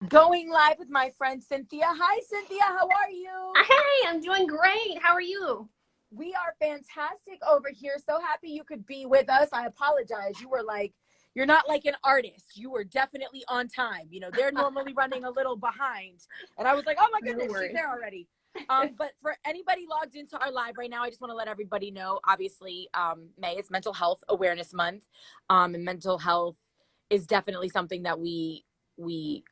Going live with my friend Cynthia. Hi, Cynthia. How are you? Hey, I'm doing great. How are you? We are fantastic over here. So happy you could be with us. I apologize. You're not like an artist. You were definitely on time. They're normally running a little behind. And I was like, oh my No goodness, she's worries. there already. But for anybody logged into our live right now, I just want to let everybody know, obviously, May is Mental Health Awareness Month. And mental health is definitely something that we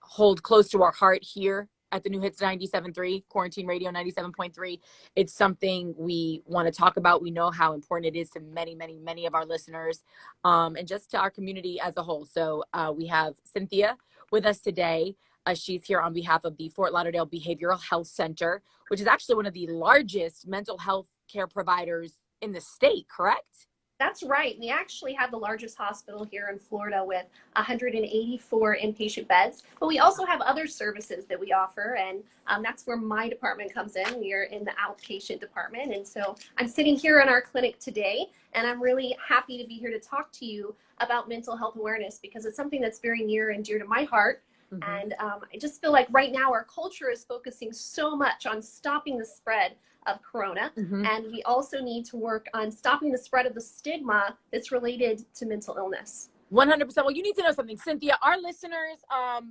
hold close to our heart here at the New Hits 97.3, Quarantine Radio 97.3. It's something we want to talk about. We know how important it is to many, many, many of our listeners, and just to our community as a whole. So we have Cynthia with us today. She's here on behalf of the Fort Lauderdale Behavioral Health Center, which is actually one of the largest mental health care providers in the state, correct? That's right. We actually have the largest hospital here in Florida with 184 inpatient beds, but we also have other services that we offer, and that's where my department comes in. We are in the outpatient department, and so I'm sitting here in our clinic today, and I'm really happy to be here to talk to you about mental health awareness because it's something that's very near and dear to my heart. Mm-hmm. And I just feel like right now our culture is focusing so much on stopping the spread of corona. Mm-hmm. And we also need to work on stopping the spread of the stigma that's related to mental illness. 100%. Well, you need to know something, Cynthia. Our listeners, I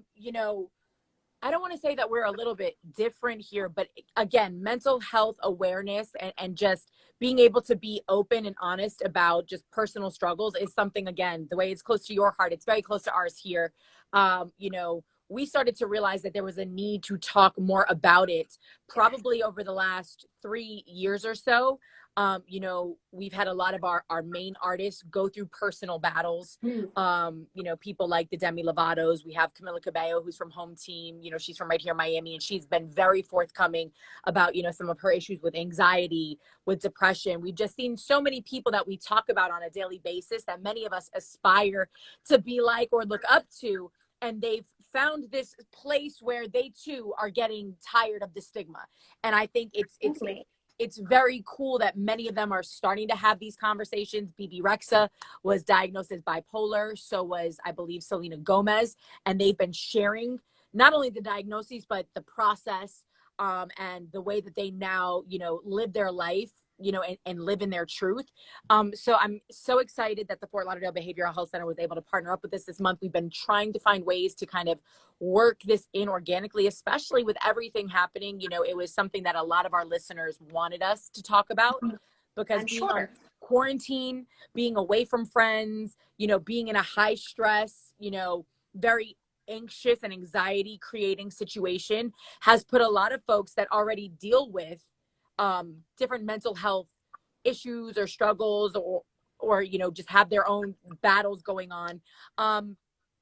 don't want to say that we're a little bit different here, but again, mental health awareness and just being able to be open and honest about just personal struggles is something, again, the way it's close to your heart, it's very close to ours here. We started to realize that there was a need to talk more about it probably over the last 3 years or so. We've had a lot of our main artists go through personal battles. People like the Demi Lovato's. We have Camila Cabello, who's from Home Team. She's from right here in Miami, and she's been very forthcoming about, some of her issues with anxiety, with depression. We've just seen so many people that we talk about on a daily basis that many of us aspire to be like or look up to. And they've found this place where they too are getting tired of the stigma. And I think it's very cool that many of them are starting to have these conversations. BB Rexa was diagnosed as bipolar. So was, I believe, Selena Gomez. And they've been sharing not only the diagnoses, but the process and the way that they now, live their life, and live in their truth. So I'm so excited that the Fort Lauderdale Behavioral Health Center was able to partner up with us this month. We've been trying to find ways to kind of work this in organically, especially with everything happening. It was something that a lot of our listeners wanted us to talk about because I'm being sure. on quarantine, being away from friends, being in a high stress, very anxious and anxiety creating situation has put a lot of folks that already deal with different mental health issues or struggles or just have their own battles going on.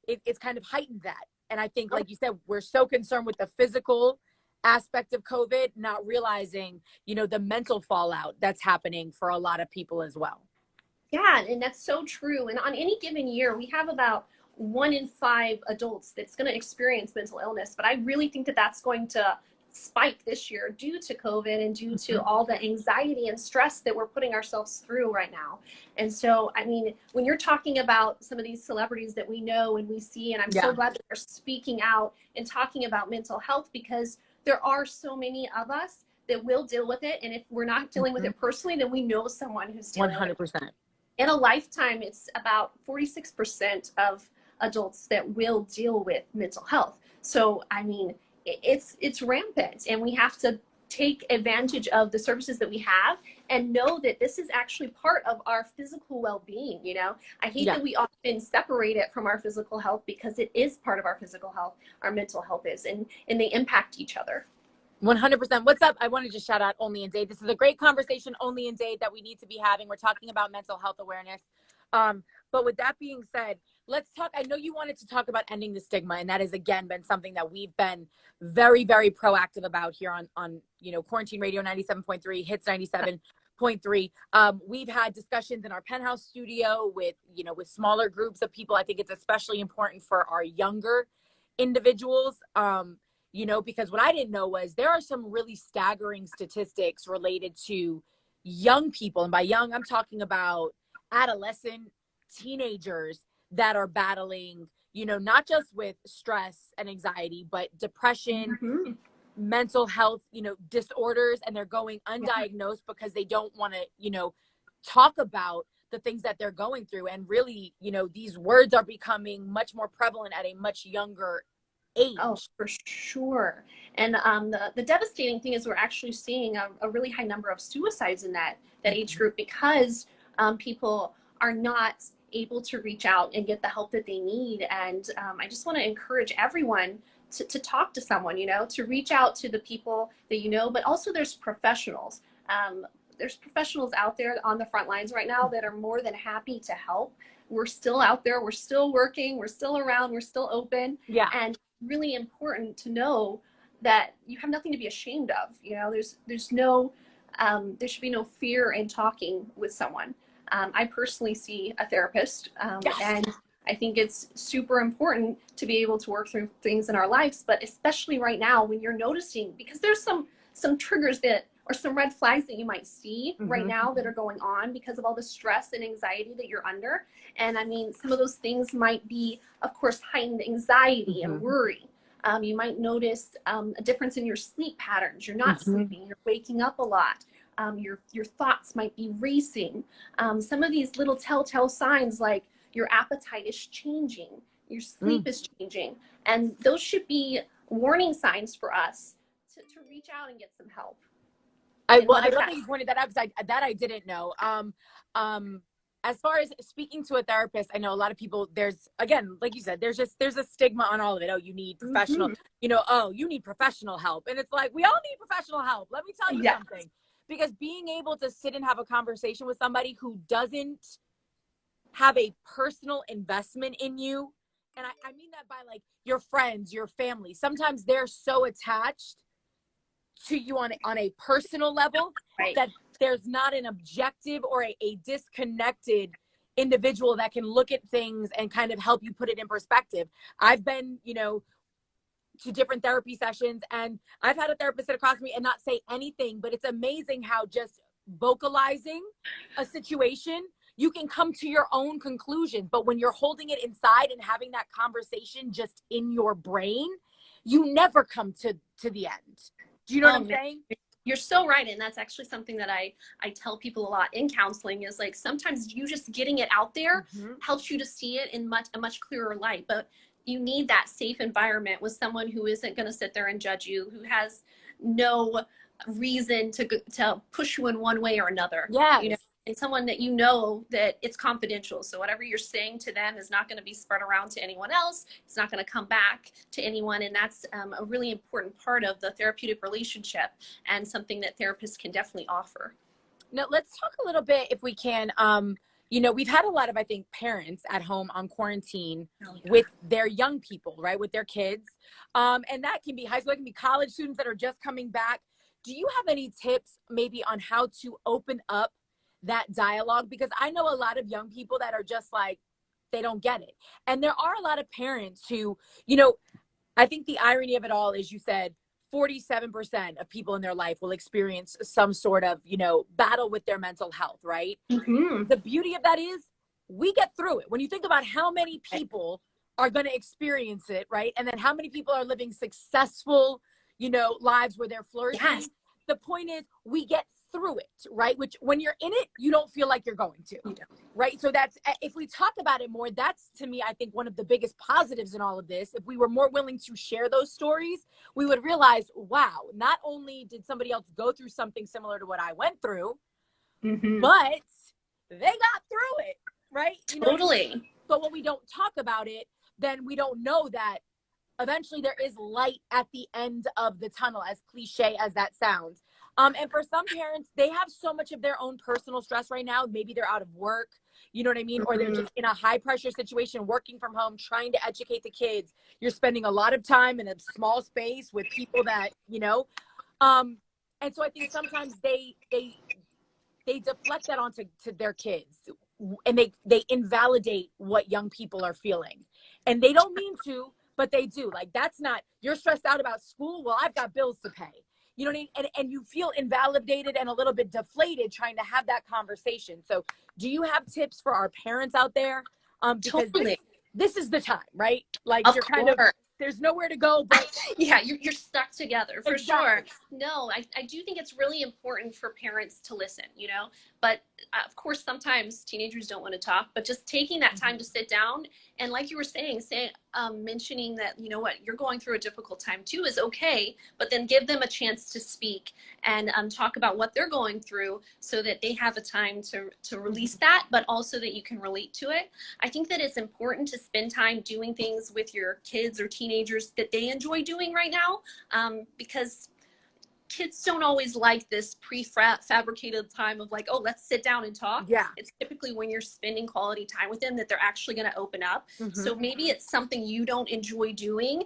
It's kind of heightened that. And I think, like you said, we're so concerned with the physical aspect of COVID, not realizing, the mental fallout that's happening for a lot of people as well. Yeah, and that's so true. And on any given year, we have about 1 in 5 adults that's going to experience mental illness. But I really think that that's going to spike this year due to COVID and due to all the anxiety and stress that we're putting ourselves through right now. And so, I mean, when you're talking about some of these celebrities that we know and we see, and I'm so glad that they're speaking out and talking about mental health because there are so many of us that will deal with it. And if we're not dealing with it personally, then we know someone who's dealing with it. 100%. In a lifetime, it's about 46% of adults that will deal with mental health. So, I mean, it's rampant, and we have to take advantage of the services that we have and know that this is actually part of our physical well-being. I hate that we often separate it from our physical health because it is part of our physical health. Our mental health is, and they impact each other. 100%. What's up? I want to just shout out Only in Dade. This is a great conversation, Only in Dade, that we need to be having. We're talking about mental health awareness. But with that being said, let's talk. I know you wanted to talk about ending the stigma, and that has again been something that we've been very, very proactive about here on Quarantine Radio 97.3, Hits 97.3. We've had discussions in our penthouse studio with smaller groups of people. I think it's especially important for our younger individuals. Because what I didn't know was there are some really staggering statistics related to young people. And by young, I'm talking about adolescent teenagers that are battling, you know, not just with stress and anxiety, but depression, mental health, you know, disorders, and they're going undiagnosed because they don't want to, you know, talk about the things that they're going through. And really, you know, these words are becoming much more prevalent at a much younger age. Oh, for sure. And the devastating thing is we're actually seeing a really high number of suicides in that age group because people are not able to reach out and get the help that they need. And I just want to encourage everyone to talk to someone, you know, to reach out to the people that you know, but also there's professionals. There's professionals out there on the front lines right now that are more than happy to help. We're still out there. We're still working. We're still around. We're still open. Yeah. And really important to know that you have nothing to be ashamed of. You know, there's no, there should be no fear in talking with someone. I personally see a therapist, and I think it's super important to be able to work through things in our lives, but especially right now when you're noticing, because there's some triggers that, or some red flags that you might see right now that are going on because of all the stress and anxiety that you're under. And I mean, some of those things might be, of course, heightened anxiety and worry. You might notice a difference in your sleep patterns. You're not sleeping, you're waking up a lot. Your thoughts might be racing. Some of these little telltale signs, like your appetite is changing, your sleep is changing. And those should be warning signs for us to reach out and get some help. I love that you pointed that out, because I didn't know. As far as speaking to a therapist, I know a lot of people, there's, again, like you said, there's a stigma on all of it. Oh, you need professional, you know, oh, you need professional help. And it's like, we all need professional help. Let me tell you something, because being able to sit and have a conversation with somebody who doesn't have a personal investment in you, and I mean that by like your friends, your family, sometimes they're so attached to you on a personal level that there's not an objective or a disconnected individual that can look at things and kind of help you put it in perspective. I've been, you know, to different therapy sessions, and I've had a therapist sit across me and not say anything, but it's amazing how just vocalizing a situation, you can come to your own conclusions. But when you're holding it inside and having that conversation just in your brain, you never come to the end. Do you know what I'm saying? You're so right. And that's actually something that I tell people a lot in counseling, is like, sometimes you just getting it out there helps you to see it in a much clearer light. But you need that safe environment with someone who isn't going to sit there and judge you, who has no reason to push you in one way or another. Yeah. You know, and someone that you know that it's confidential. So whatever you're saying to them is not going to be spread around to anyone else. It's not going to come back to anyone. And that's a really important part of the therapeutic relationship, and something that therapists can definitely offer. Now, let's talk a little bit, if we can. You know, we've had a lot of, I think, parents at home on quarantine with their young people, right? With their kids. And that can be high school, it can be college students that are just coming back. Do you have any tips maybe on how to open up that dialogue? Because I know a lot of young people that are just like, they don't get it. And there are a lot of parents who, you know, I think the irony of it all is, you said 47% of people in their life will experience some sort of, you know, battle with their mental health, right? The beauty of that is we get through it. When you think about how many people are going to experience it, right? And then how many people are living successful, you know, lives where they're flourishing. The point is, we get through it, right? Which, when you're in it, you don't feel like you're going to, right? So that's, if we talk about it more, that's, to me, I think one of the biggest positives in all of this. If we were more willing to share those stories, we would realize, wow, not only did somebody else go through something similar to what I went through, but they got through it, right? You know, Totally. but when we don't talk about it, then we don't know that eventually there is light at the end of the tunnel, as cliche as that sounds. And for some parents, they have so much of their own personal stress right now. Maybe they're out of work, you know what I mean? Or they're just in a high pressure situation, working from home, trying to educate the kids. You're spending a lot of time in a small space with people that, you know, and so I think sometimes they deflect that onto their kids, and they invalidate what young people are feeling, and they don't mean to, but they do. Like, that's not, you're stressed out about school. Well, I've got bills to pay. You know what I mean? And you feel invalidated and a little bit deflated trying to have that conversation. So do you have tips for our parents out there? Because Totally. this is the time, right? Like Of you're kind of, course. there's nowhere to go, but Yeah, you're stuck together for sure. exactly. No, I do think it's really important for parents to listen, you know, but of course, sometimes teenagers don't want to talk, but just taking that time to sit down and like you were saying, mentioning that, you know what, you're going through a difficult time too is okay, but then give them a chance to speak and talk about what they're going through so that they have a time to release that, but also that you can relate to it. I think that it's important to spend time doing things with your kids or teenagers that they enjoy doing right now, because kids don't always like this prefabricated time of like, oh, let's sit down and talk. Yeah. It's typically when you're spending quality time with them that they're actually going to open up. Mm-hmm. So maybe it's something you don't enjoy doing,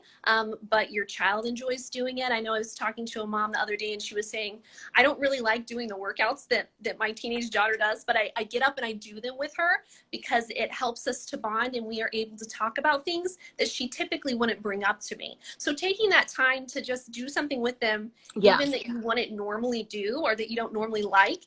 but your child enjoys doing it. I know I was talking to a mom the other day and she was saying, I don't really like doing the workouts that my teenage daughter does, but I get up and I do them with her because it helps us to bond and we are able to talk about things that she typically wouldn't bring up to me. So taking that time to just do something with them, even that you wouldn't normally do or that you don't normally like,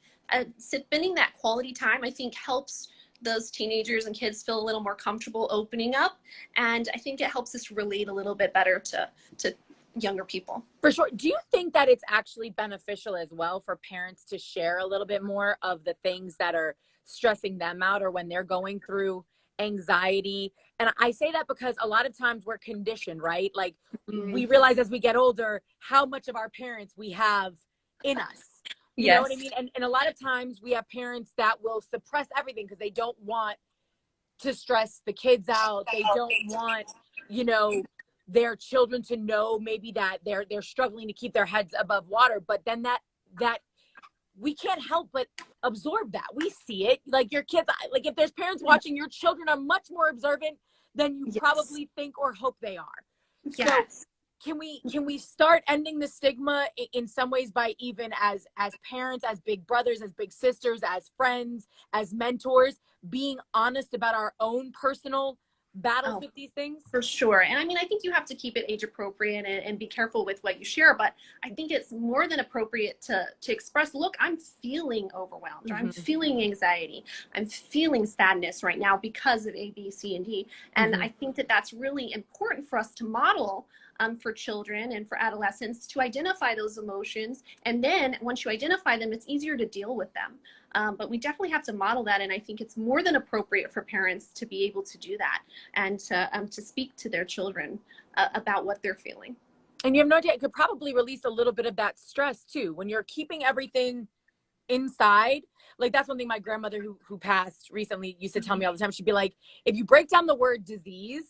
spending that quality time, I think helps those teenagers and kids feel a little more comfortable opening up. And I think it helps us relate a little bit better to younger people. For sure. Do you think that it's actually beneficial as well for parents to share a little bit more of the things that are stressing them out or when they're going through anxiety? And I say that because a lot of times we're conditioned, right? Like we realize as we get older how much of our parents we have in us. You know what I mean? And a lot of times we have parents that will suppress everything because they don't want to stress the kids out. They don't want, you know, their children to know maybe that they're struggling to keep their heads above water. But then that we can't help but absorb that. We see it. Like your kids, like if there's parents watching, your children are much more observant than you probably think or hope they are. So can we start ending the stigma in some ways by even as parents, as big brothers, as big sisters, as friends, as mentors, being honest about our own personal battles with these things? For sure. And I mean, I think you have to keep it age appropriate and be careful with what you share, but I think it's more than appropriate to express, look, I'm feeling overwhelmed, or I'm feeling anxiety, I'm feeling sadness right now because of A, B, C, and D. And I think that that's really important for us to model for children and for adolescents to identify those emotions. And then once you identify them, it's easier to deal with them. But we definitely have to model that. And I think it's more than appropriate for parents to be able to do that and to speak to their children about what they're feeling. And you have no idea, it could probably release a little bit of that stress too. When you're keeping everything inside, like that's one thing my grandmother who passed recently used to tell me all the time. She'd be like, if you break down the word disease,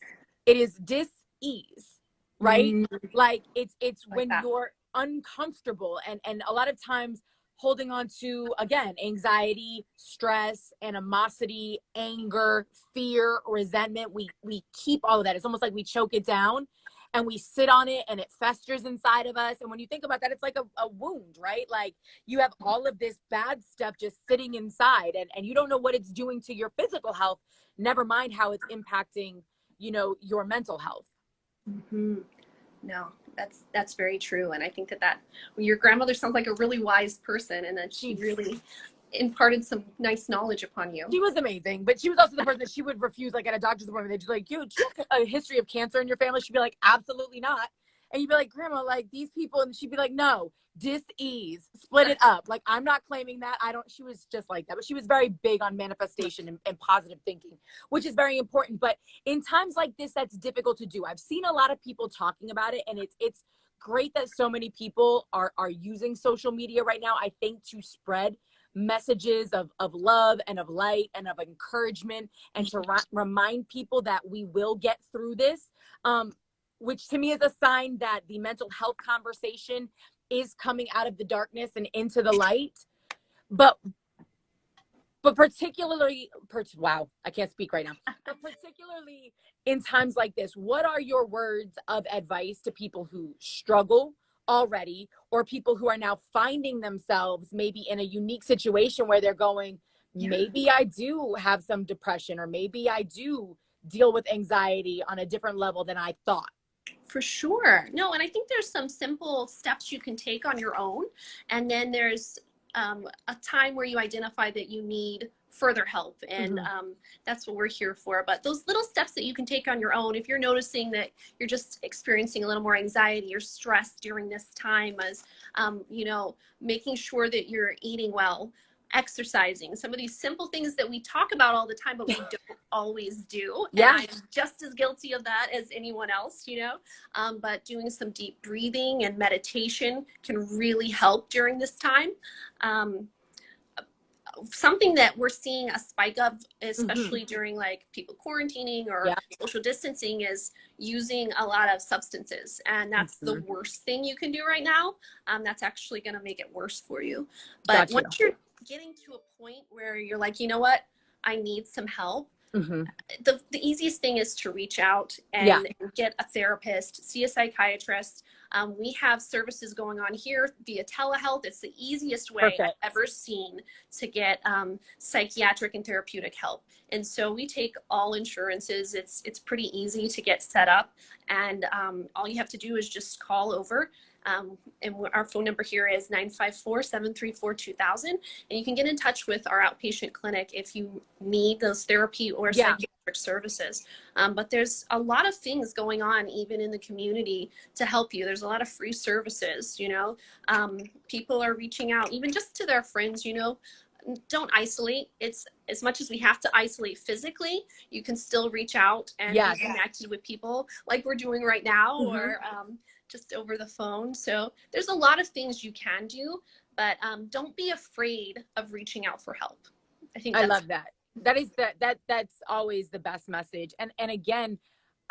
it is dis-ease, right? Like it's like when you're uncomfortable and a lot of times holding on to, again, anxiety, stress, animosity, anger, fear, resentment. We keep all of that. It's almost like we choke it down and we sit on it and it festers inside of us. And when you think about that, it's like a wound, right? Like you have all of this bad stuff just sitting inside and you don't know what it's doing to your physical health, never mind how it's impacting, you know, your mental health. No, that's very true. And I think that your grandmother sounds like a really wise person and that she really imparted some nice knowledge upon you. She was amazing, but she was also the person that she would refuse, like at a doctor's appointment, they'd just like, do you have a history of cancer in your family? She'd be like, absolutely not. And you'd be like, Grandma, like these people, and she'd be like, no, dis-ease, split it up. Like, I'm not claiming that. She was just like that, but she was very big on manifestation and positive thinking, which is very important. But in times like this, that's difficult to do. I've seen a lot of people talking about it, and it's great that so many people are using social media right now, I think, to spread messages of love and of light and of encouragement and to remind people that we will get through this, which to me is a sign that the mental health conversation is coming out of the darkness and into the light. But particularly, wow, I can't speak right now. But particularly in times like this, what are your words of advice to people who struggle already, or people who are now finding themselves maybe in a unique situation where they're going, maybe I do have some depression, or maybe I do deal with anxiety on a different level than I thought? For sure. No, and I think there's some simple steps you can take on your own. And then there's a time where you identify that you need further help. And that's what we're here for. But those little steps that you can take on your own, if you're noticing that you're just experiencing a little more anxiety or stress during this time, as you know, making sure that you're eating well, exercising, some of these simple things that we talk about all the time, but we don't always do. Yeah. And I'm just as guilty of that as anyone else, you know, but doing some deep breathing and meditation can really help during this time. Something that we're seeing a spike of, especially during like people quarantining or social distancing, is using a lot of substances. And that's the worst thing you can do right now. That's actually going to make it worse for you. But once you're getting to a point where you're like, you know what, I need some help, the easiest thing is to reach out and get a therapist, see a psychiatrist. We have services going on here via telehealth. It's the easiest way I've ever seen to get psychiatric and therapeutic help. And so we take all insurances. It's pretty easy to get set up. And all you have to do is just call over. And our phone number here is 954-734-2000. And you can get in touch with our outpatient clinic if you need those therapy or psychiatric services. But there's a lot of things going on even in the community to help you. There's a lot of free services, you know. People are reaching out even just to their friends, you know. Don't isolate. It's as much as we have to isolate physically, you can still reach out and be connected with people like we're doing right now, or just over the phone. So there's a lot of things you can do, but don't be afraid of reaching out for help. I love that. That's always the best message. And again,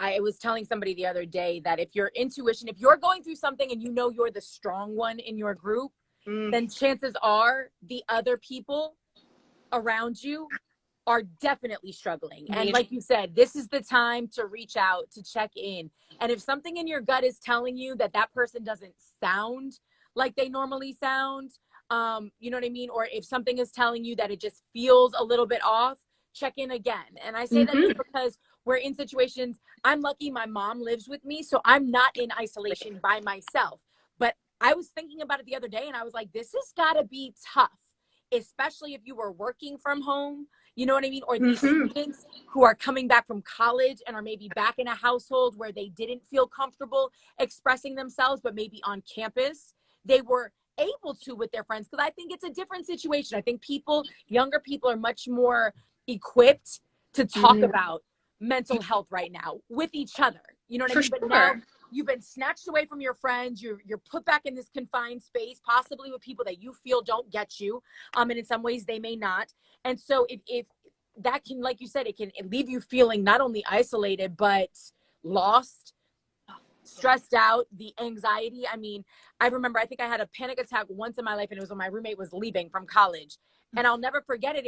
I was telling somebody the other day that if your intuition, if you're going through something and you know you're the strong one in your group, then chances are the other people around you are definitely struggling. And like you said, this is the time to reach out, to check in. And if something in your gut is telling you that that person doesn't sound like they normally sound, you know what I mean? Or if something is telling you that it just feels a little bit off, check in again. And I say that just because we're in situations, I'm lucky my mom lives with me, so I'm not in isolation by myself. But I was thinking about it the other day and I was like, this has got to be tough, especially if you were working from home, you know what I mean? Or these students who are coming back from college and are maybe back in a household where they didn't feel comfortable expressing themselves, but maybe on campus they were able to with their friends. Because I think it's a different situation. I think younger people are much more equipped to talk about mental health right now with each other. You know what I mean? But now you've been snatched away from your friends. You're put back in this confined space, possibly with people that you feel don't get you. And in some ways they may not. And so if that can, like you said, it can leave you feeling not only isolated, but lost, stressed out, the anxiety. I mean, I remember, I think I had a panic attack once in my life, and it was when my roommate was leaving from college. And I'll never forget it.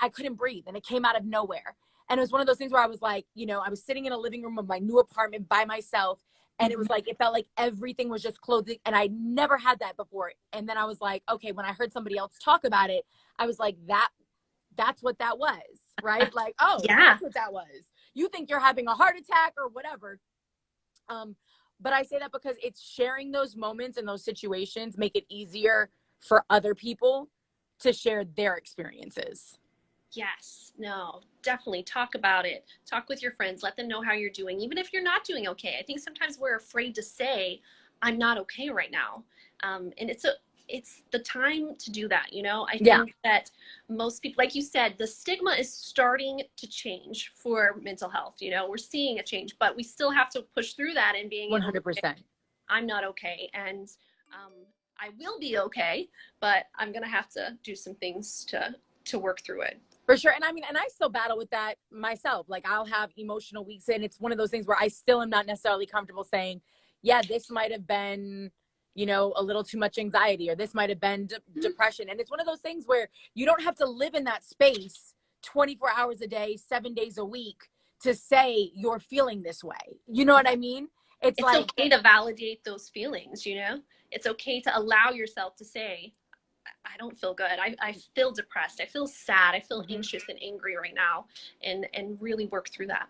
I couldn't breathe, and it came out of nowhere. And it was one of those things where I was like, you know, I was sitting in a living room of my new apartment by myself. And it was like, it felt like everything was just closing. And I never had that before. And then I was like, okay, when I heard somebody else talk about it, I was like, that's what that was, right? Like, oh, that's what that was. You think you're having a heart attack or whatever. But I say that because it's sharing those moments and those situations make it easier for other people to share their experiences. Yes, no, definitely talk about it. Talk with your friends. Let them know how you're doing, even if you're not doing okay. I think sometimes we're afraid to say, I'm not okay right now. And it's the time to do that. You know, I think that most people, like you said, the stigma is starting to change for mental health. You know, we're seeing a change, but we still have to push through that and being 100%. I'm not okay. And I will be okay, but I'm going to have to do some things to work through it. For sure. And I mean, and I still battle with that myself. Like, I'll have emotional weeks, and it's one of those things where I still am not necessarily comfortable saying, yeah, this might have been, you know, a little too much anxiety, or this might have been depression. And it's one of those things where you don't have to live in that space 24 hours a day, 7 days a week to say you're feeling this way. You know what I mean? It's like, okay to validate those feelings, you know? It's okay to allow yourself to say, I don't feel good. I feel depressed. I feel sad. I feel anxious and angry right now, and really work through that.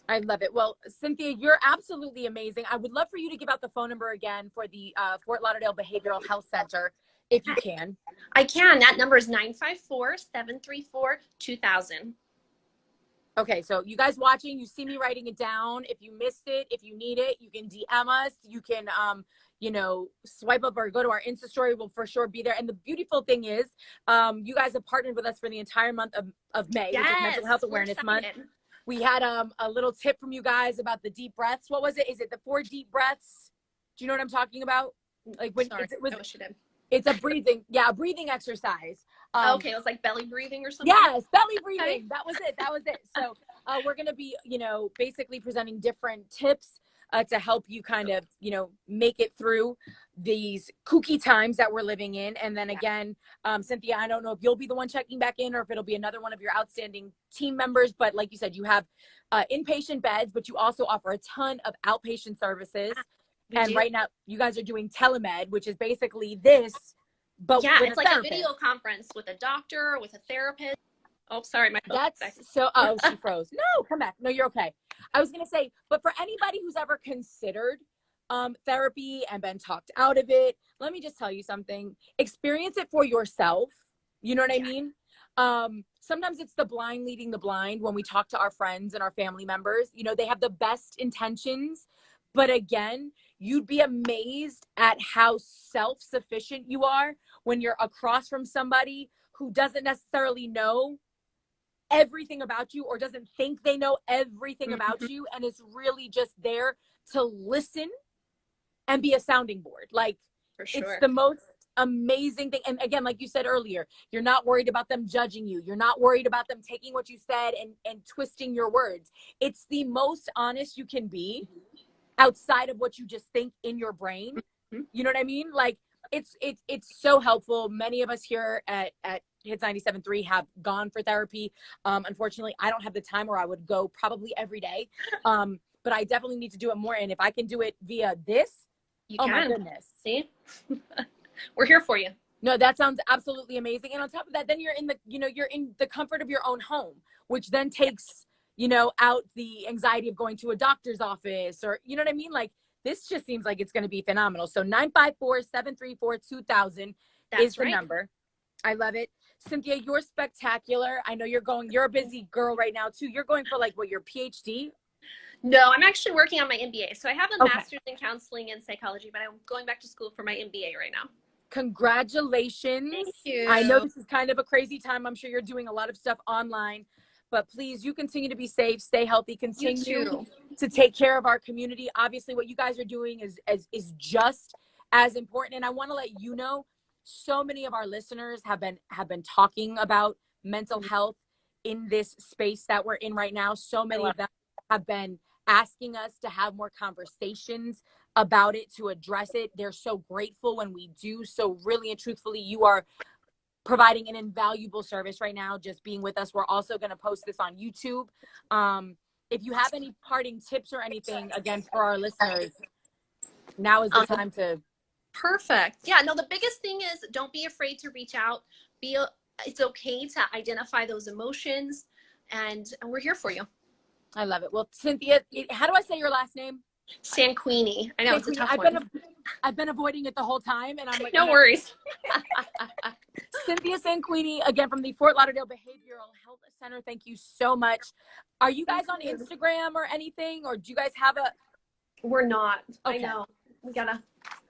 I love it. Well, Cynthia, you're absolutely amazing. I would love for you to give out the phone number again for the Fort Lauderdale Behavioral Health Center. if you can. I can. That number is 954-734-2000. Okay, so you guys watching, you see me writing it down. If you missed it, if you need it, you can DM us. You can, you know, swipe up or go to our Insta story. We'll for sure be there. And the beautiful thing is, you guys have partnered with us for the entire month of May, which is Mental Health Awareness Month. We had a little tip from you guys about the deep breaths. What was it? Is it the 4 deep breaths? Do you know what I'm talking about? Like when it's a breathing, a breathing exercise. Okay, it was like belly breathing or something. Yes, belly breathing. Okay. That was it. So we're gonna be, you know, basically presenting different tips to help you kind of, you know, make it through these kooky times that we're living in. And then again, Cynthia, I don't know if you'll be the one checking back in or if it'll be another one of your outstanding team members. But like you said, you have inpatient beds, but you also offer a ton of outpatient services. And right now, you guys are doing telemed, which is basically this, but it's like a video conference with a doctor, with a therapist. Oh, sorry, she froze. No, come back. No, you're okay. I was gonna say, but for anybody who's ever considered therapy and been talked out of it, let me just tell you something. Experience it for yourself. You know what I mean? Sometimes it's the blind leading the blind when we talk to our friends and our family members. You know, they have the best intentions, but again, you'd be amazed at how self-sufficient you are when you're across from somebody who doesn't necessarily know everything about you or doesn't think they know everything about you and is really just there to listen and be a sounding board. Like, for sure. It's the most amazing thing. And again, like you said earlier, you're not worried about them judging you. You're not worried about them taking what you said and twisting your words. It's the most honest you can be outside of what you just think in your brain. You know what I mean? Like it's so helpful. Many of us here at Hits 97.3 have gone for therapy. Unfortunately, I don't have the time, or I would go probably every day. But I definitely need to do it more. And if I can do it via this, my goodness. See? We're here for you. No, that sounds absolutely amazing. And on top of that, then you're in the comfort of your own home, which then takes, you know, out the anxiety of going to a doctor's office or, you know what I mean? Like, this just seems like it's going to be phenomenal. So 954-734-2000 is the number. I love it. Cynthia, you're spectacular. I know you're a busy girl right now too. You're going for like your PhD? No, I'm actually working on my MBA. So I have a master's in counseling and psychology, but I'm going back to school for my MBA right now. Congratulations. Thank you. I know this is kind of a crazy time. I'm sure you're doing a lot of stuff online, but please, you continue to be safe, stay healthy, continue to take care of our community. Obviously, what you guys are doing is just as important. And I want to let you know, so many of our listeners have been talking about mental health in this space that we're in right now. So many of them have been asking us to have more conversations about it, to address it. They're so grateful when we do. So really and truthfully, you are providing an invaluable service right now, just being with us. We're also going to post this on YouTube. If you have any parting tips or anything, again, for our listeners, now is the time to. Perfect. Yeah, no, the biggest thing is don't be afraid to reach out. It's okay to identify those emotions, and we're here for you. I love it. Well, Cynthia, how do I say your last name? Sanquini. I know it's a tough one. I've been avoiding it the whole time, and I'm like, no worries. Cynthia Sanquini, again, from the Fort Lauderdale Behavioral Health Center. Thank you so much. Are you guys on Instagram or anything, or do you guys have a? We're not. Okay. I know. We gotta.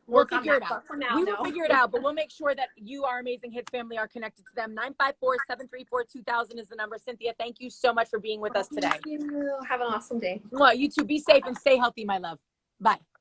We'll figure it out. We will figure it out, but we'll make sure that you, our amazing Hits family, are connected to them. 954-734-2000 is the number. Cynthia, thank you so much for being with us today. Thank you. Have an awesome day. Well, you too. Be safe and stay healthy, my love. Bye.